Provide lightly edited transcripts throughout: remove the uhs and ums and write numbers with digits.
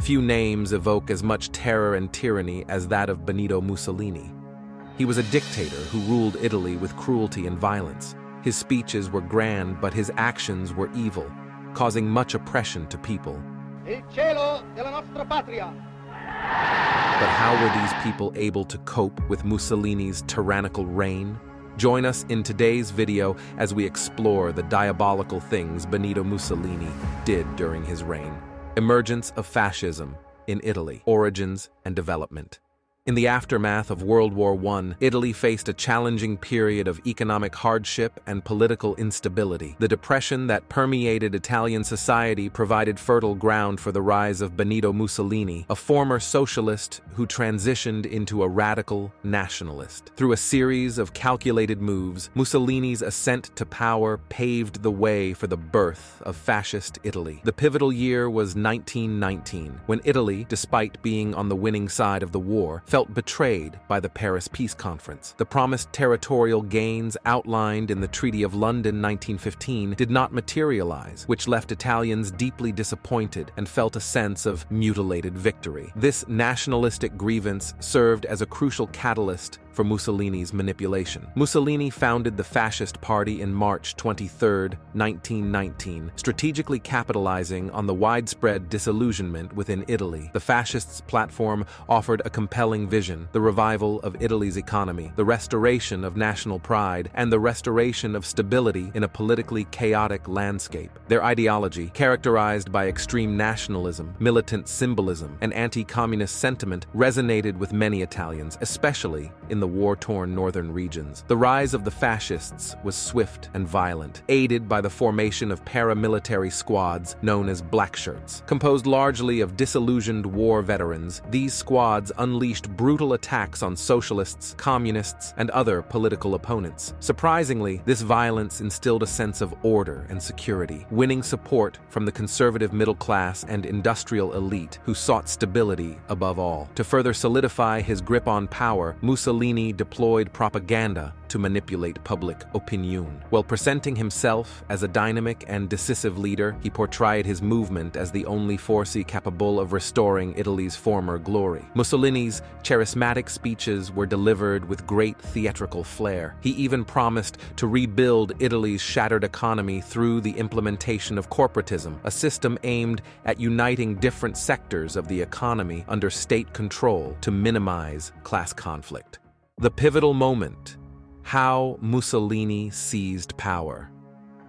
Few names evoke as much terror and tyranny as that of Benito Mussolini. He was a dictator who ruled Italy with cruelty and violence. His speeches were grand, but his actions were evil, causing much oppression to people. Il cielo della nostra patria. But how were these people able to cope with Mussolini's tyrannical reign? Join us in today's video as we explore the diabolical things Benito Mussolini did during his reign. Emergence of fascism in Italy, origins and development. In the aftermath of World War I, Italy faced a challenging period of economic hardship and political instability. The depression that permeated Italian society provided fertile ground for the rise of Benito Mussolini, a former socialist who transitioned into a radical nationalist. Through a series of calculated moves, Mussolini's ascent to power paved the way for the birth of fascist Italy. The pivotal year was 1919, when Italy, despite being on the winning side of the war, felt betrayed by the Paris Peace Conference. The promised territorial gains outlined in the Treaty of London 1915 did not materialize, which left Italians deeply disappointed and felt a sense of mutilated victory. This nationalistic grievance served as a crucial catalyst for Mussolini's manipulation. Mussolini founded the Fascist Party in March 23, 1919, strategically capitalizing on the widespread disillusionment within Italy. The fascists' platform offered a compelling vision: the revival of Italy's economy, the restoration of national pride, and the restoration of stability in a politically chaotic landscape. Their ideology, characterized by extreme nationalism, militant symbolism, and anti-communist sentiment, resonated with many Italians, especially in the war-torn northern regions. The rise of the fascists was swift and violent, aided by the formation of paramilitary squads known as blackshirts. Composed largely of disillusioned war veterans, these squads unleashed brutal attacks on socialists, communists, and other political opponents. Surprisingly, this violence instilled a sense of order and security, winning support from the conservative middle class and industrial elite who sought stability above all. To further solidify his grip on power, Mussolini deployed propaganda to manipulate public opinion. While presenting himself as a dynamic and decisive leader, he portrayed his movement as the only force capable of restoring Italy's former glory. Mussolini's charismatic speeches were delivered with great theatrical flair. He even promised to rebuild Italy's shattered economy through the implementation of corporatism, a system aimed at uniting different sectors of the economy under state control to minimize class conflict. The pivotal moment: how Mussolini seized power.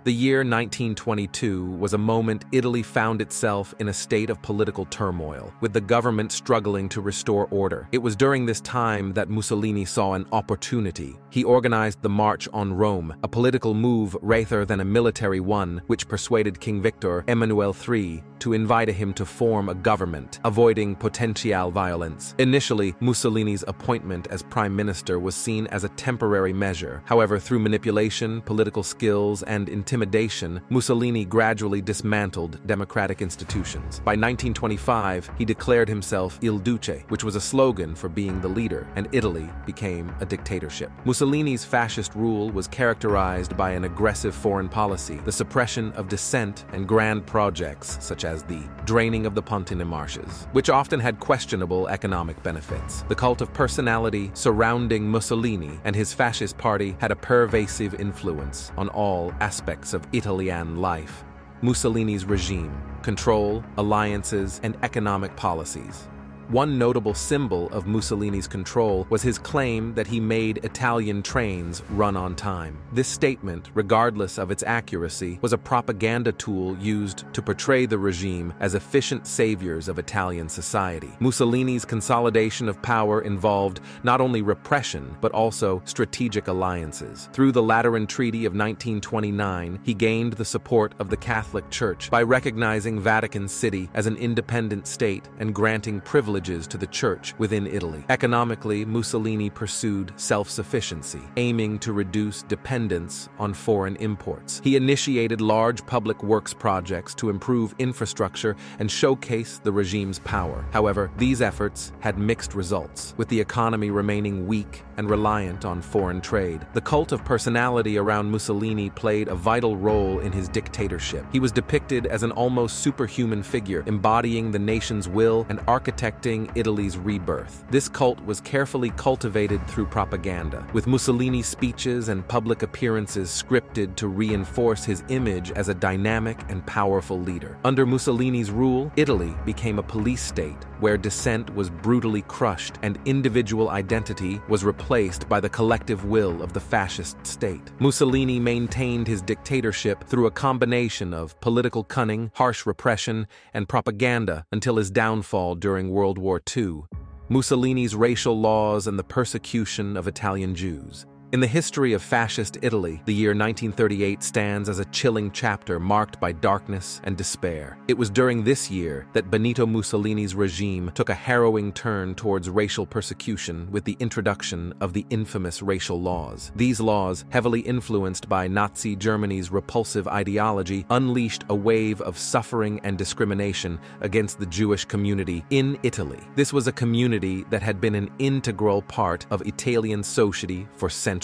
The year 1922 was a moment Italy found itself in a state of political turmoil, with the government struggling to restore order. It was during this time that Mussolini saw an opportunity. He organized the March on Rome, a political move rather than a military one, which persuaded King Victor Emmanuel III to invite him to form a government, avoiding potential violence. Initially, Mussolini's appointment as prime minister was seen as a temporary measure. However, through manipulation, political skills, and intimidation, Mussolini gradually dismantled democratic institutions. By 1925, he declared himself Il Duce, which was a slogan for being the leader, and Italy became a dictatorship. Mussolini's fascist rule was characterized by an aggressive foreign policy, the suppression of dissent, and grand projects such as the draining of the Pontine marshes, which often had questionable economic benefits. The cult of personality surrounding Mussolini and his fascist party had a pervasive influence on all aspects of Italian life. Mussolini's regime, control, alliances, and economic policies. One notable symbol of Mussolini's control was his claim that he made Italian trains run on time. This statement, regardless of its accuracy, was a propaganda tool used to portray the regime as efficient saviors of Italian society. Mussolini's consolidation of power involved not only repression, but also strategic alliances. Through the Lateran Treaty of 1929, he gained the support of the Catholic Church by recognizing Vatican City as an independent state and granting privileges privileges to the church within Italy. Economically, Mussolini pursued self-sufficiency, aiming to reduce dependence on foreign imports. He initiated large public works projects to improve infrastructure and showcase the regime's power. However, these efforts had mixed results, with the economy remaining weak and reliant on foreign trade. The cult of personality around Mussolini played a vital role in his dictatorship. He was depicted as an almost superhuman figure, embodying the nation's will and architecting Italy's rebirth. This cult was carefully cultivated through propaganda, with Mussolini's speeches and public appearances scripted to reinforce his image as a dynamic and powerful leader. Under Mussolini's rule, Italy became a police state where dissent was brutally crushed and individual identity was replaced by the collective will of the fascist state. Mussolini maintained his dictatorship through a combination of political cunning, harsh repression, and propaganda until his downfall during World War II. Mussolini's racial laws and the persecution of Italian Jews. In the history of fascist Italy, the year 1938 stands as a chilling chapter marked by darkness and despair. It was during this year that Benito Mussolini's regime took a harrowing turn towards racial persecution with the introduction of the infamous racial laws. These laws, heavily influenced by Nazi Germany's repulsive ideology, unleashed a wave of suffering and discrimination against the Jewish community in Italy. This was a community that had been an integral part of Italian society for centuries.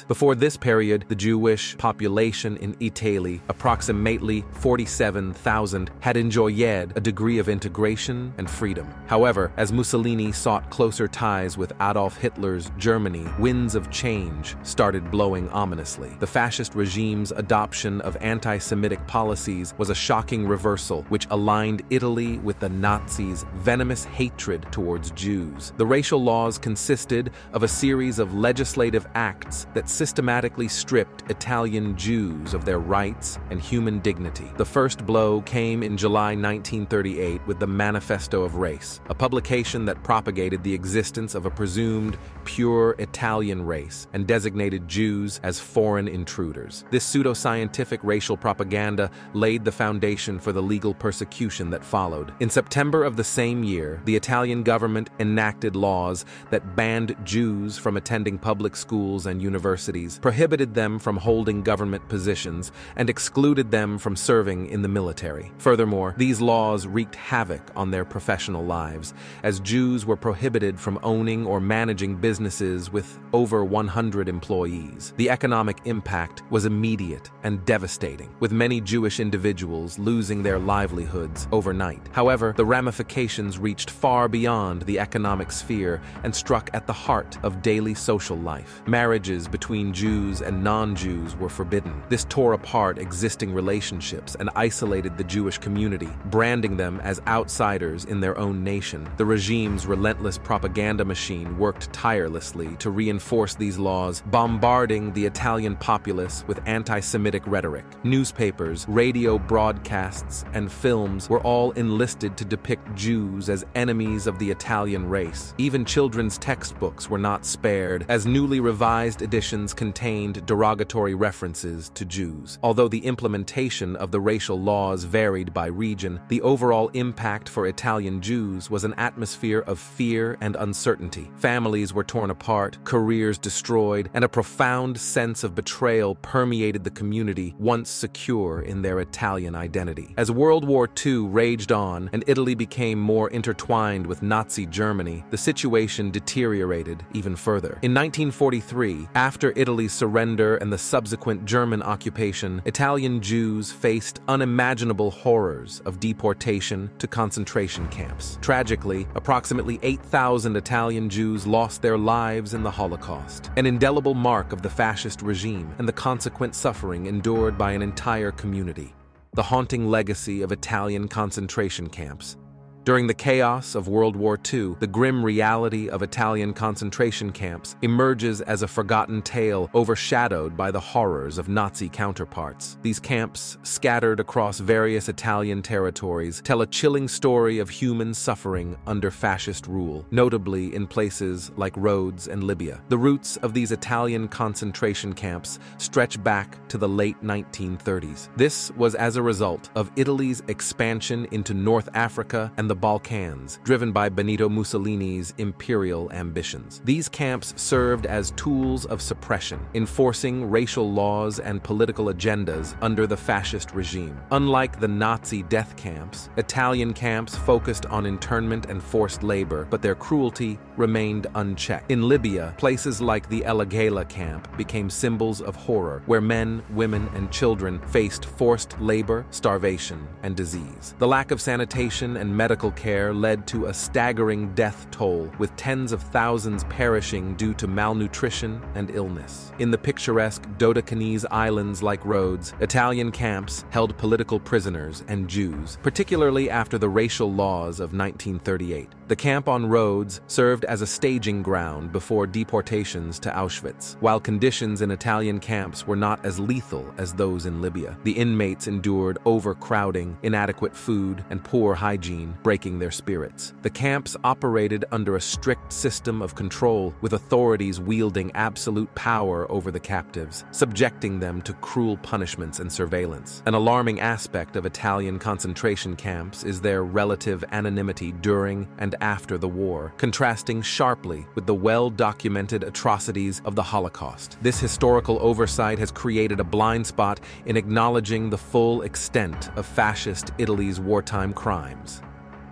Before this period, the Jewish population in Italy, approximately 47,000, had enjoyed a degree of integration and freedom. However, as Mussolini sought closer ties with Adolf Hitler's Germany, winds of change started blowing ominously. The fascist regime's adoption of anti-Semitic policies was a shocking reversal, which aligned Italy with the Nazis' venomous hatred towards Jews. The racial laws consisted of a series of legislative acts that systematically stripped Italian Jews of their rights and human dignity. The first blow came in July 1938 with the Manifesto of Race, a publication that propagated the existence of a presumed pure Italian race and designated Jews as foreign intruders. This pseudo-scientific racial propaganda laid the foundation for the legal persecution that followed. In September of the same year, the Italian government enacted laws that banned Jews from attending public schools and universities, prohibited them from holding government positions, and excluded them from serving in the military. Furthermore, these laws wreaked havoc on their professional lives, as Jews were prohibited from owning or managing businesses with over 100 employees. The economic impact was immediate and devastating, with many Jewish individuals losing their livelihoods overnight. However, the ramifications reached far beyond the economic sphere and struck at the heart of daily social life. Marriages between Jews and non-Jews were forbidden. This tore apart existing relationships and isolated the Jewish community, branding them as outsiders in their own nation. The regime's relentless propaganda machine worked tirelessly to reinforce these laws, bombarding the Italian populace with anti-Semitic rhetoric. Newspapers, radio broadcasts, and films were all enlisted to depict Jews as enemies of the Italian race. Even children's textbooks were not spared, as newly revised editions contained derogatory references to Jews. Although the implementation of the racial laws varied by region, the overall impact for Italian Jews was an atmosphere of fear and uncertainty. Families were torn apart, careers destroyed, and a profound sense of betrayal permeated the community once secure in their Italian identity. As World War II raged on and Italy became more intertwined with Nazi Germany, the situation deteriorated even further. In 1943, after Italy's surrender and the subsequent German occupation, Italian Jews faced unimaginable horrors of deportation to concentration camps. Tragically, approximately 8,000 Italian Jews lost their lives in the Holocaust, an indelible mark of the fascist regime and the consequent suffering endured by an entire community. The haunting legacy of Italian concentration camps. During the chaos of World War II, the grim reality of Italian concentration camps emerges as a forgotten tale overshadowed by the horrors of Nazi counterparts. These camps, scattered across various Italian territories, tell a chilling story of human suffering under fascist rule, notably in places like Rhodes and Libya. The roots of these Italian concentration camps stretch back to the late 1930s. This was as a result of Italy's expansion into North Africa and the Balkans, driven by Benito Mussolini's imperial ambitions. These camps served as tools of suppression, enforcing racial laws and political agendas under the fascist regime. Unlike the Nazi death camps, Italian camps focused on internment and forced labor, but their cruelty remained unchecked. In Libya, places like the Evoke camp became symbols of horror, where men, women, and children faced forced labor, starvation, and disease. The lack of sanitation and medical care led to a staggering death toll, with tens of thousands perishing due to malnutrition and illness. In the picturesque Dodecanese islands like Rhodes, Italian camps held political prisoners and Jews, particularly after the racial laws of 1938. The camp on Rhodes served as a staging ground before deportations to Auschwitz. While conditions in Italian camps were not as lethal as those in Libya, the inmates endured overcrowding, inadequate food, and poor hygiene, breaking their spirits. The camps operated under a strict system of control, with authorities wielding absolute power over the captives, subjecting them to cruel punishments and surveillance. An alarming aspect of Italian concentration camps is their relative anonymity during and after the war, contrasting sharply with the well-documented atrocities of the Holocaust. This historical oversight has created a blind spot in acknowledging the full extent of fascist Italy's wartime crimes.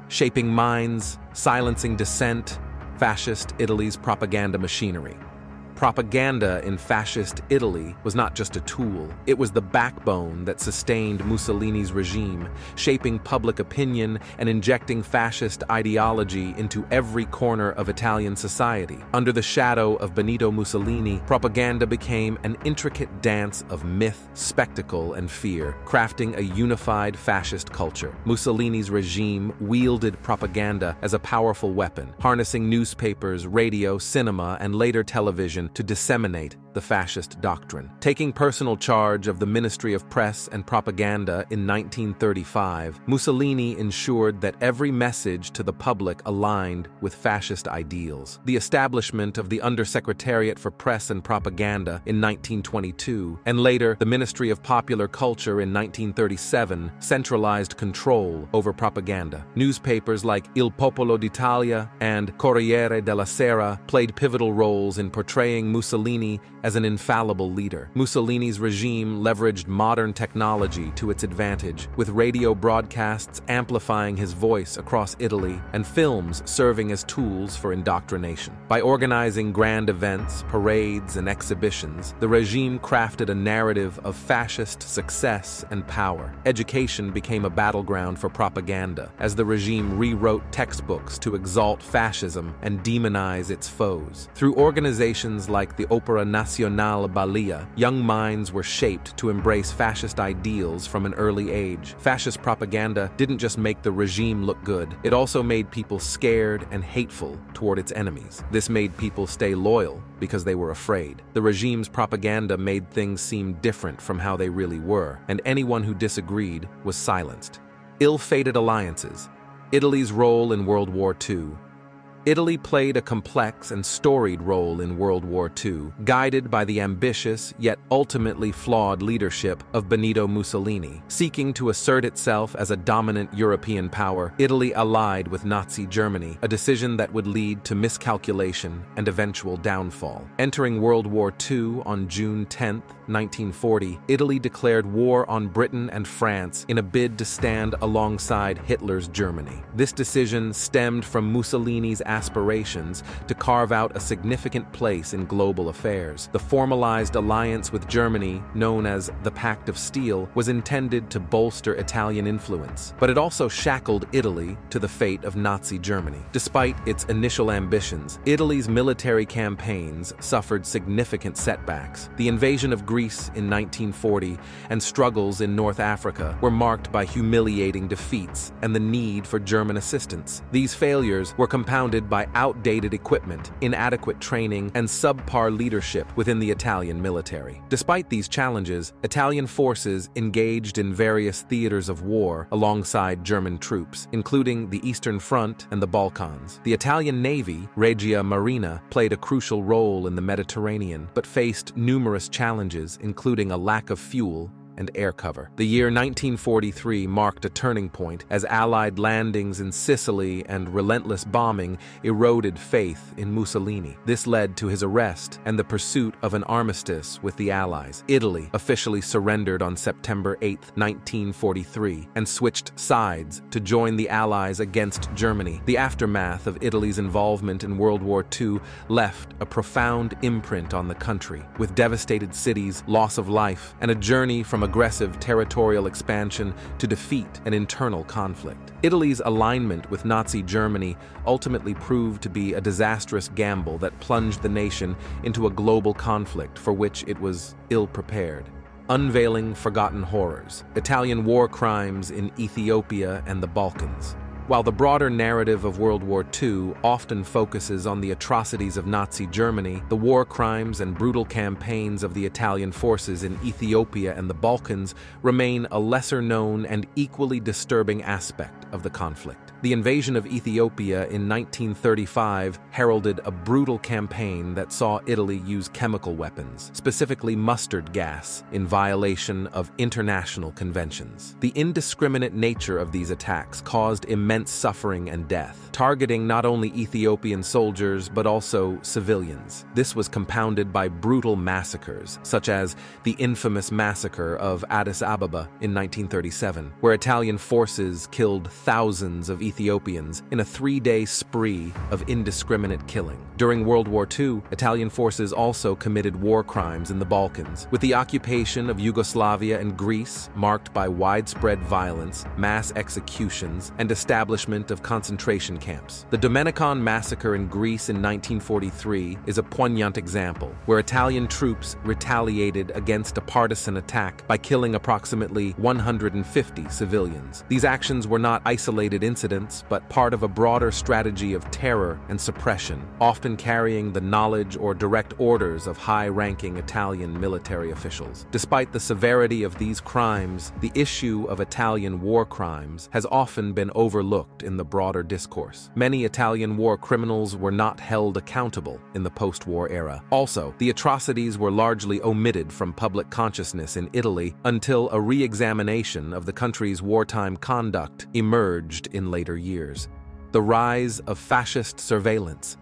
Shaping minds, silencing dissent, fascist Italy's propaganda machinery. Propaganda in fascist Italy was not just a tool, it was the backbone that sustained Mussolini's regime, shaping public opinion and injecting fascist ideology into every corner of Italian society. Under the shadow of Benito Mussolini, propaganda became an intricate dance of myth, spectacle, and fear, crafting a unified fascist culture. Mussolini's regime wielded propaganda as a powerful weapon, harnessing newspapers, radio, cinema, and later television to disseminate the fascist doctrine. Taking personal charge of the Ministry of Press and Propaganda in 1935, Mussolini ensured that every message to the public aligned with fascist ideals. The establishment of the Undersecretariat for Press and Propaganda in 1922, and later the Ministry of Popular Culture in 1937, centralized control over propaganda. Newspapers like Il Popolo d'Italia and Corriere della Sera played pivotal roles in portraying Mussolini as an infallible leader. Mussolini's regime leveraged modern technology to its advantage, with radio broadcasts amplifying his voice across Italy and films serving as tools for indoctrination. By organizing grand events, parades, and exhibitions, the regime crafted a narrative of fascist success and power. Education became a battleground for propaganda, as the regime rewrote textbooks to exalt fascism and demonize its foes. Through organizations like the Opera Nazionale Ballia, young minds were shaped to embrace fascist ideals from an early age. Fascist propaganda didn't just make the regime look good, it also made people scared and hateful toward its enemies. This made people stay loyal because they were afraid. The regime's propaganda made things seem different from how they really were, and anyone who disagreed was silenced. Ill-fated alliances. Italy's role in World War II. Italy played a complex and storied role in World War II, guided by the ambitious yet ultimately flawed leadership of Benito Mussolini. Seeking to assert itself as a dominant European power, Italy allied with Nazi Germany, a decision that would lead to miscalculation and eventual downfall. Entering World War II on June 10, 1940, Italy declared war on Britain and France in a bid to stand alongside Hitler's Germany. This decision stemmed from Mussolini's aspirations to carve out a significant place in global affairs. The formalized alliance with Germany, known as the Pact of Steel, was intended to bolster Italian influence, but it also shackled Italy to the fate of Nazi Germany. Despite its initial ambitions, Italy's military campaigns suffered significant setbacks. The invasion of Greece in 1940 and struggles in North Africa were marked by humiliating defeats and the need for German assistance. These failures were compounded by outdated equipment, inadequate training, and subpar leadership within the Italian military. Despite these challenges, Italian forces engaged in various theaters of war alongside German troops, including the Eastern Front and the Balkans. The Italian Navy, Regia Marina, played a crucial role in the Mediterranean, but faced numerous challenges, including a lack of fuel and air cover. The year 1943 marked a turning point as Allied landings in Sicily and relentless bombing eroded faith in Mussolini. This led to his arrest and the pursuit of an armistice with the Allies. Italy officially surrendered on September 8, 1943, and switched sides to join the Allies against Germany. The aftermath of Italy's involvement in World War II left a profound imprint on the country, with devastated cities, loss of life, and a journey from aggressive territorial expansion to defeat and internal conflict. Italy's alignment with Nazi Germany ultimately proved to be a disastrous gamble that plunged the nation into a global conflict for which it was ill-prepared. Unveiling forgotten horrors, Italian war crimes in Ethiopia and the Balkans. While the broader narrative of World War II often focuses on the atrocities of Nazi Germany, the war crimes and brutal campaigns of the Italian forces in Ethiopia and the Balkans remain a lesser-known and equally disturbing aspect of the conflict. The invasion of Ethiopia in 1935 heralded a brutal campaign that saw Italy use chemical weapons, specifically mustard gas, in violation of international conventions. The indiscriminate nature of these attacks caused immense suffering and death, targeting not only Ethiopian soldiers but also civilians. This was compounded by brutal massacres, such as the infamous massacre of Addis Ababa in 1937, where Italian forces killed thousands of Ethiopians in a 3-day spree of indiscriminate killing. During World War II, Italian forces also committed war crimes in the Balkans, with the occupation of Yugoslavia and Greece marked by widespread violence, mass executions, and establishment of concentration camps. The Domenicon massacre in Greece in 1943 is a poignant example, where Italian troops retaliated against a partisan attack by killing approximately 150 civilians. These actions were not isolated incidents, but part of a broader strategy of terror and suppression, often carrying the knowledge or direct orders of high-ranking Italian military officials. Despite the severity of these crimes, the issue of Italian war crimes has often been overlooked in the broader discourse. Many Italian war criminals were not held accountable in the post-war era. Also, the atrocities were largely omitted from public consciousness in Italy until a re-examination of the country's wartime conduct emerged in later years. The rise of fascist surveillance.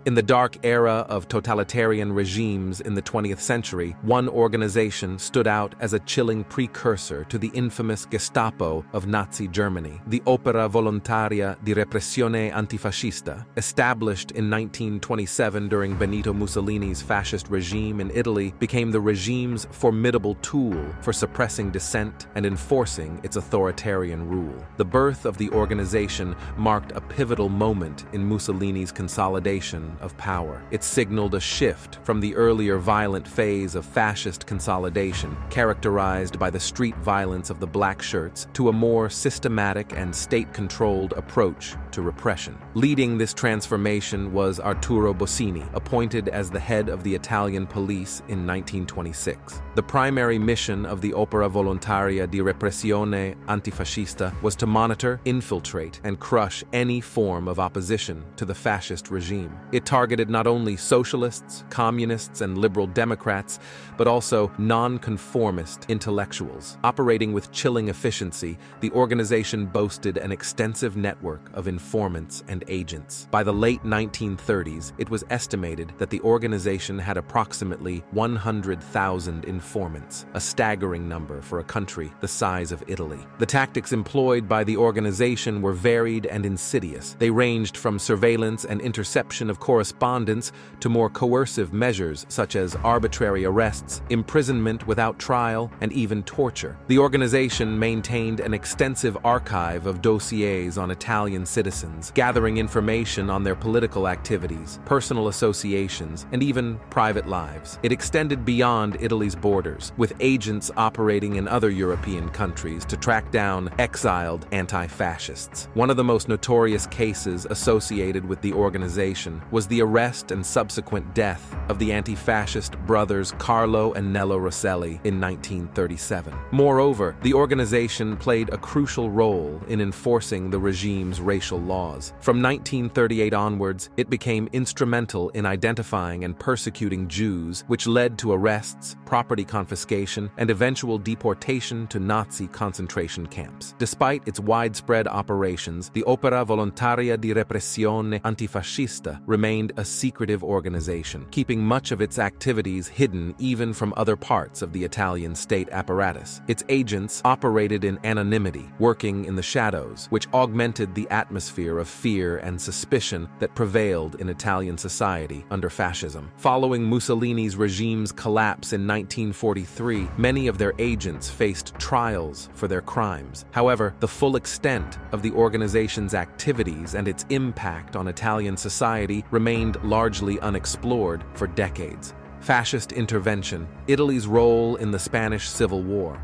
In the dark era of totalitarian regimes in the 20th century, one organization stood out as a chilling precursor to the infamous Gestapo of Nazi Germany. The Opera Volontaria di Repressione Antifascista, established in 1927 during Benito Mussolini's fascist regime in Italy, became the regime's formidable tool for suppressing dissent and enforcing its authoritarian rule. The birth of the organization marked a pivotal moment in Mussolini's consolidation of power. It signaled a shift from the earlier violent phase of fascist consolidation, characterized by the street violence of the black shirts, to a more systematic and state-controlled approach to repression. Leading this transformation was Arturo Bossini, appointed as the head of the Italian police in 1926. The primary mission of the Opera Volontaria di Repressione Antifascista was to monitor, infiltrate, and crush any form of opposition to the fascist regime. It targeted not only socialists, communists, and liberal Democrats, but also non-conformist intellectuals. Operating with chilling efficiency, the organization boasted an extensive network of informants and agents. By the late 1930s, it was estimated that the organization had approximately 100,000 informants, a staggering number for a country the size of Italy. The tactics employed by the organization were varied and insidious. They ranged from surveillance and interception of correspondence to more coercive measures such as arbitrary arrests, imprisonment without trial, and even torture. The organization maintained an extensive archive of dossiers on Italian citizens, gathering information on their political activities, personal associations, and even private lives. It extended beyond Italy's borders, with agents operating in other European countries to track down exiled anti-fascists. One of the most notorious cases associated with the organization was was the arrest and subsequent death of the anti-fascist brothers Carlo and Nello Rosselli in 1937. Moreover, the organization played a crucial role in enforcing the regime's racial laws. From 1938 onwards, it became instrumental in identifying and persecuting Jews, which led to arrests, property confiscation, and eventual deportation to Nazi concentration camps. Despite its widespread operations, the Opera Volontaria di Repressione Antifascista remained a secretive organization, keeping much of its activities hidden even from other parts of the Italian state apparatus. Its agents operated in anonymity, working in the shadows, which augmented the atmosphere of fear and suspicion that prevailed in Italian society under fascism. Following Mussolini's regime's collapse in 1943, many of their agents faced trials for their crimes. However, the full extent of the organization's activities and its impact on Italian society remained largely unexplored for decades. Fascist Intervention, Italy's role in the Spanish Civil War.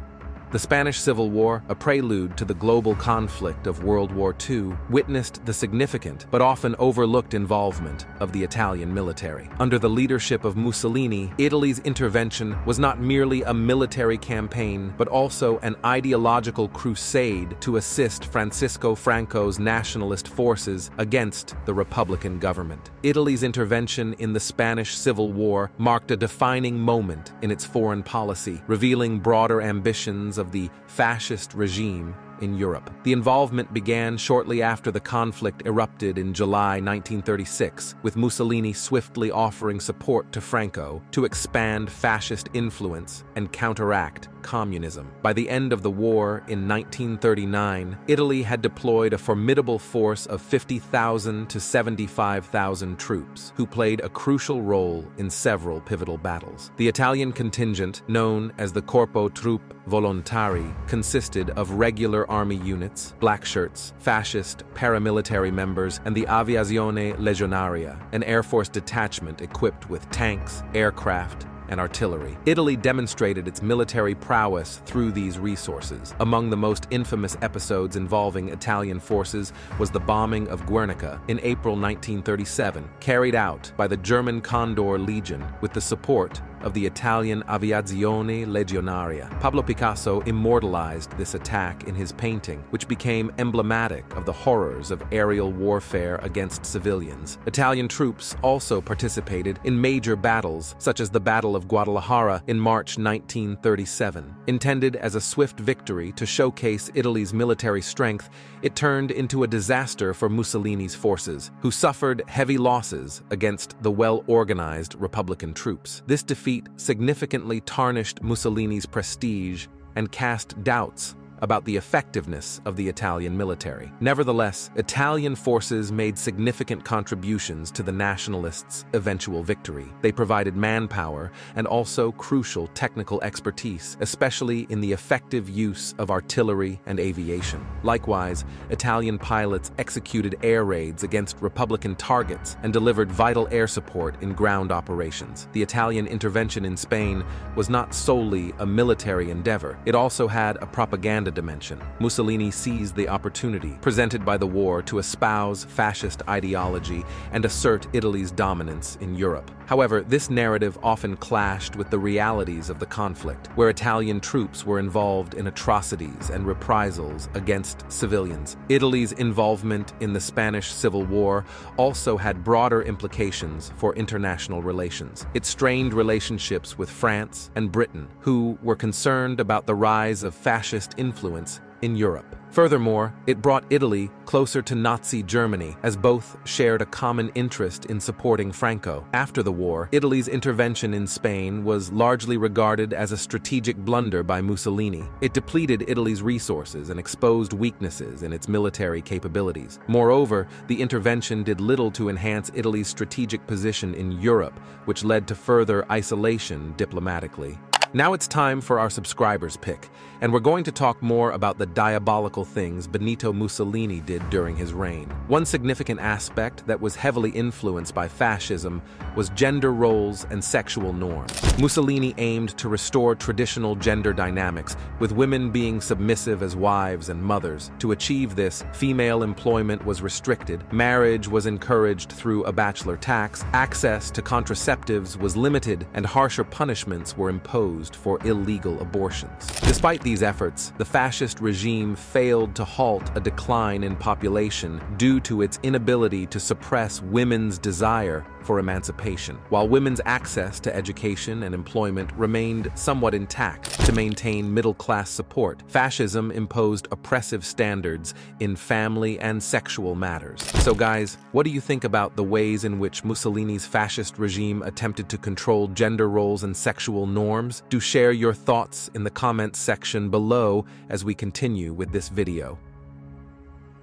The Spanish Civil War, a prelude to the global conflict of World War II, witnessed the significant but often overlooked involvement of the Italian military. Under the leadership of Mussolini, Italy's intervention was not merely a military campaign, but also an ideological crusade to assist Francisco Franco's nationalist forces against the Republican government. Italy's intervention in the Spanish Civil War marked a defining moment in its foreign policy, revealing broader ambitions of the fascist regime in Europe. The involvement began shortly after the conflict erupted in July 1936, with Mussolini swiftly offering support to Franco to expand fascist influence and counteract communism. By the end of the war in 1939, Italy had deployed a formidable force of 50,000 to 75,000 troops, who played a crucial role in several pivotal battles. The Italian contingent, known as the Corpo Truppe Volontari, consisted of regular army units, black shirts, fascist paramilitary members, and the Aviazione Legionaria, an air force detachment equipped with tanks, aircraft, and artillery. Italy demonstrated its military prowess through these resources. Among the most infamous episodes involving Italian forces was the bombing of Guernica in April 1937, carried out by the German Condor Legion with the support of the Italian Aviazione Legionaria. Pablo Picasso immortalized this attack in his painting, which became emblematic of the horrors of aerial warfare against civilians. Italian troops also participated in major battles, such as the Battle of Guadalajara in March 1937. Intended as a swift victory to showcase Italy's military strength, it turned into a disaster for Mussolini's forces, who suffered heavy losses against the well-organized Republican troops. This defeat significantly tarnished Mussolini's prestige and cast doubts about the effectiveness of the Italian military. Nevertheless, Italian forces made significant contributions to the nationalists' eventual victory. They provided manpower and also crucial technical expertise, especially in the effective use of artillery and aviation. Likewise, Italian pilots executed air raids against Republican targets and delivered vital air support in ground operations. The Italian intervention in Spain was not solely a military endeavor. It also had a propaganda dimension. Mussolini seized the opportunity presented by the war to espouse fascist ideology and assert Italy's dominance in Europe. However, this narrative often clashed with the realities of the conflict, where Italian troops were involved in atrocities and reprisals against civilians. Italy's involvement in the Spanish Civil War also had broader implications for international relations. It strained relationships with France and Britain, who were concerned about the rise of fascist influence in Europe. Furthermore, it brought Italy closer to Nazi Germany, as both shared a common interest in supporting Franco. After the war, Italy's intervention in Spain was largely regarded as a strategic blunder by Mussolini. It depleted Italy's resources and exposed weaknesses in its military capabilities. Moreover, the intervention did little to enhance Italy's strategic position in Europe, which led to further isolation diplomatically. Now it's time for our subscribers pick, and we're going to talk more about the diabolical things Benito Mussolini did during his reign. One significant aspect that was heavily influenced by fascism was gender roles and sexual norms. Mussolini aimed to restore traditional gender dynamics, with women being submissive as wives and mothers. To achieve this, female employment was restricted, marriage was encouraged through a bachelor tax, access to contraceptives was limited, and harsher punishments were imposed for illegal abortions. Despite these efforts, the fascist regime failed to halt a decline in population due to its inability to suppress women's desire for emancipation. While women's access to education and employment remained somewhat intact to maintain middle-class support, fascism imposed oppressive standards in family and sexual matters. So guys, what do you think about the ways in which Mussolini's fascist regime attempted to control gender roles and sexual norms? Do share your thoughts in the comments section below as we continue with this video.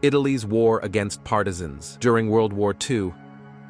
Italy's war against partisans. During World War II,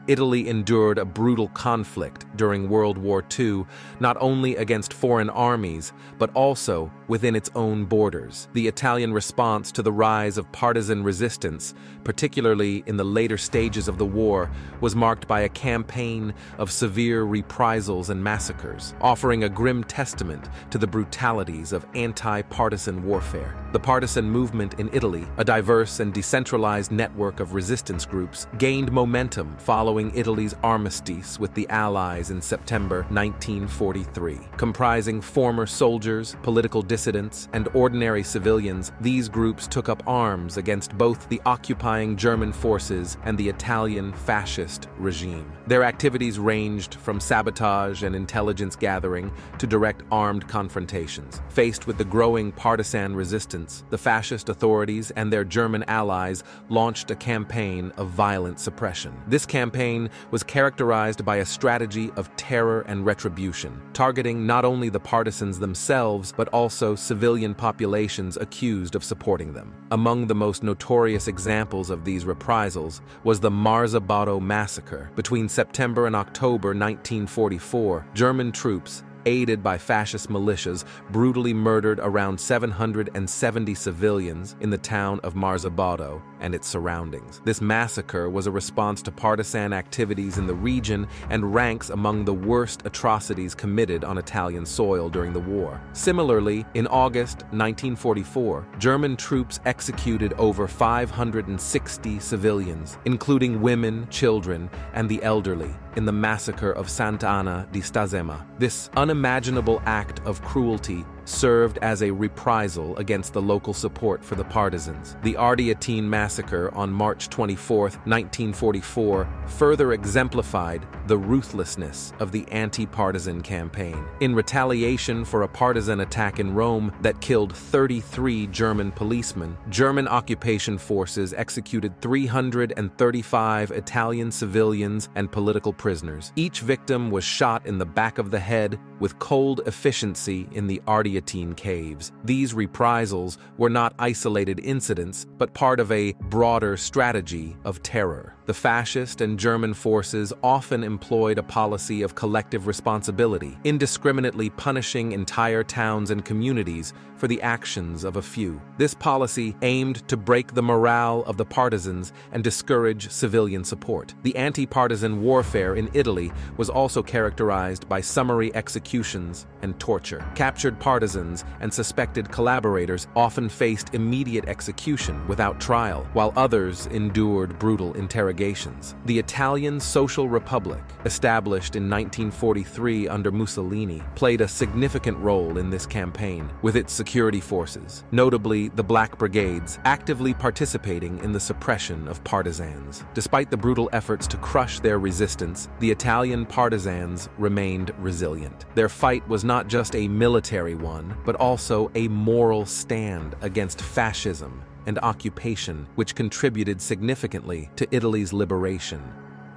Italy endured a brutal conflict during World War II, not only against foreign armies, but also within its own borders. The Italian response to the rise of partisan resistance, particularly in the later stages of the war, was marked by a campaign of severe reprisals and massacres, offering a grim testament to the brutalities of anti-partisan warfare. The partisan movement in Italy, a diverse and decentralized network of resistance groups, gained momentum following Italy's armistice with the Allies in September 1943. Comprising former soldiers, political dissidents, and ordinary civilians, these groups took up arms against both the occupying German forces and the Italian fascist regime. Their activities ranged from sabotage and intelligence gathering to direct armed confrontations. Faced with the growing partisan resistance, the fascist authorities and their German allies launched a campaign of violent suppression. This campaign was characterized by a strategy of terror and retribution, targeting not only the partisans themselves but also civilian populations accused of supporting them. Among the most notorious examples of these reprisals was the Marzabotto massacre. Between September and October 1944, German troops, aided by fascist militias, brutally murdered around 770 civilians in the town of Marzabotto and its surroundings. This massacre was a response to partisan activities in the region and ranks among the worst atrocities committed on Italian soil during the war. Similarly, in August 1944, German troops executed over 560 civilians, including women, children, and the elderly, in the massacre of Sant'Anna di Stazzema. This unimaginable act of cruelty served as a reprisal against the local support for the partisans. The Ardeatine massacre on March 24, 1944, further exemplified the ruthlessness of the anti-partisan campaign. In retaliation for a partisan attack in Rome that killed 33 German policemen, German occupation forces executed 335 Italian civilians and political prisoners. Each victim was shot in the back of the head with cold efficiency in the Ardeatine caves. These reprisals were not isolated incidents, but part of a broader strategy of terror. The fascist and German forces often employed a policy of collective responsibility, indiscriminately punishing entire towns and communities for the actions of a few. This policy aimed to break the morale of the partisans and discourage civilian support. The anti-partisan warfare in Italy was also characterized by summary executions and torture. Captured partisans and suspected collaborators often faced immediate execution without trial, while others endured brutal interrogations. The Italian Social Republic, established in 1943 under Mussolini, played a significant role in this campaign, with its security forces, notably the Black Brigades, actively participating in the suppression of partisans. Despite the brutal efforts to crush their resistance, the Italian partisans remained resilient. Their fight was not just a military one, but also a moral stand against fascism and occupation, which contributed significantly to Italy's liberation.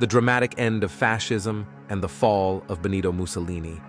The Dramatic End of Fascism and the Fall of Benito Mussolini.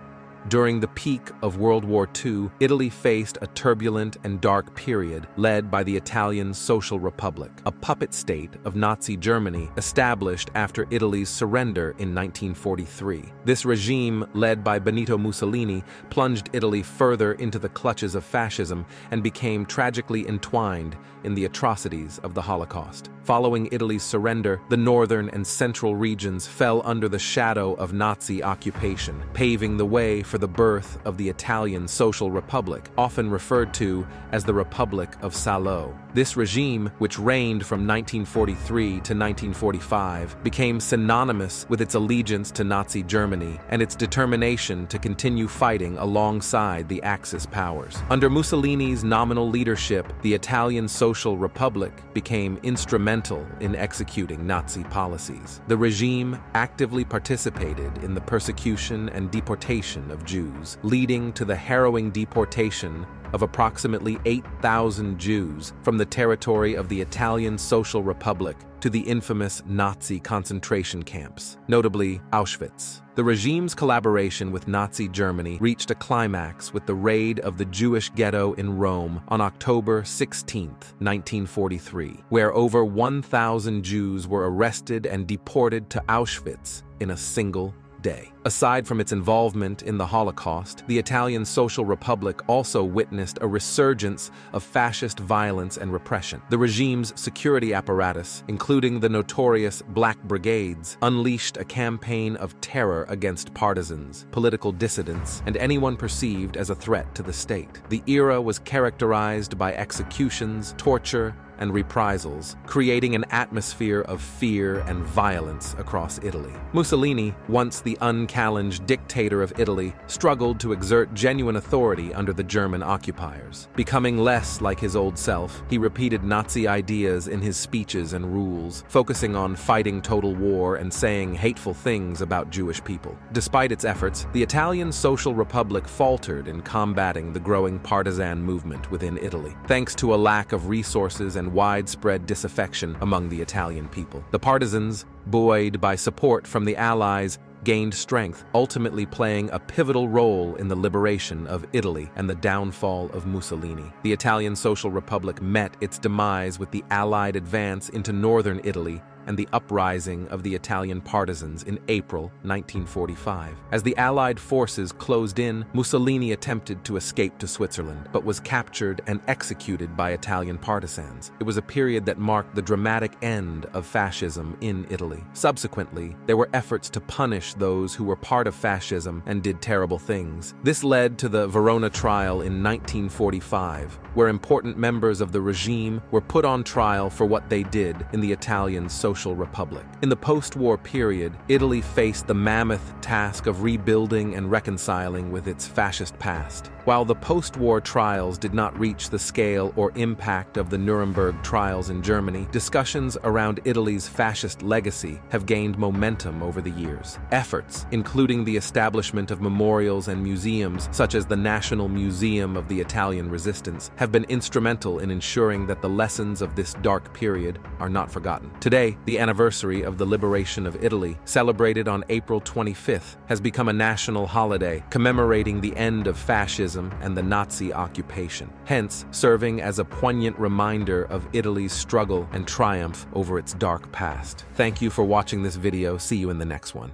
During the peak of World War II, Italy faced a turbulent and dark period led by the Italian Social Republic, a puppet state of Nazi Germany established after Italy's surrender in 1943. This regime, led by Benito Mussolini, plunged Italy further into the clutches of fascism and became tragically entwined in the atrocities of the Holocaust. Following Italy's surrender, the northern and central regions fell under the shadow of Nazi occupation, paving the way for the birth of the Italian Social Republic, often referred to as the Republic of Salo. This regime, which reigned from 1943 to 1945, became synonymous with its allegiance to Nazi Germany and its determination to continue fighting alongside the Axis powers. Under Mussolini's nominal leadership, the Italian Social Republic became instrumental in executing Nazi policies. The regime actively participated in the persecution and deportation of Jews, leading to the harrowing deportation of approximately 8,000 Jews from the territory of the Italian Social Republic to the infamous Nazi concentration camps, notably Auschwitz. The regime's collaboration with Nazi Germany reached a climax with the raid of the Jewish ghetto in Rome on October 16, 1943, where over 1,000 Jews were arrested and deported to Auschwitz in a single day. Aside from its involvement in the Holocaust, the Italian Social Republic also witnessed a resurgence of fascist violence and repression. The regime's security apparatus, including the notorious Black Brigades, unleashed a campaign of terror against partisans, political dissidents, and anyone perceived as a threat to the state. The era was characterized by executions, torture, and reprisals, creating an atmosphere of fear and violence across Italy. Mussolini, once the unchallenged dictator of Italy, struggled to exert genuine authority under the German occupiers. Becoming less like his old self, he repeated Nazi ideas in his speeches and rules, focusing on fighting total war and saying hateful things about Jewish people. Despite its efforts, the Italian Social Republic faltered in combating the growing partisan movement within Italy, thanks to a lack of resources and widespread disaffection among the Italian people. The partisans, buoyed by support from the Allies, gained strength, ultimately playing a pivotal role in the liberation of Italy and the downfall of Mussolini. The Italian Social Republic met its demise with the Allied advance into northern Italy and the uprising of the Italian partisans in April 1945. As the Allied forces closed in, Mussolini attempted to escape to Switzerland, but was captured and executed by Italian partisans. It was a period that marked the dramatic end of fascism in Italy. Subsequently, there were efforts to punish those who were part of fascism and did terrible things. This led to the Verona trial in 1945, where important members of the regime were put on trial for what they did in the Italian Social Republic. In the post-war period, Italy faced the mammoth task of rebuilding and reconciling with its fascist past. While the post-war trials did not reach the scale or impact of the Nuremberg trials in Germany, discussions around Italy's fascist legacy have gained momentum over the years. Efforts, including the establishment of memorials and museums such as the National Museum of the Italian Resistance, have been instrumental in ensuring that the lessons of this dark period are not forgotten. Today, the anniversary of the liberation of Italy, celebrated on April 25th, has become a national holiday commemorating the end of fascism and the Nazi occupation, hence serving as a poignant reminder of Italy's struggle and triumph over its dark past. Thank you for watching this video. See you in the next one.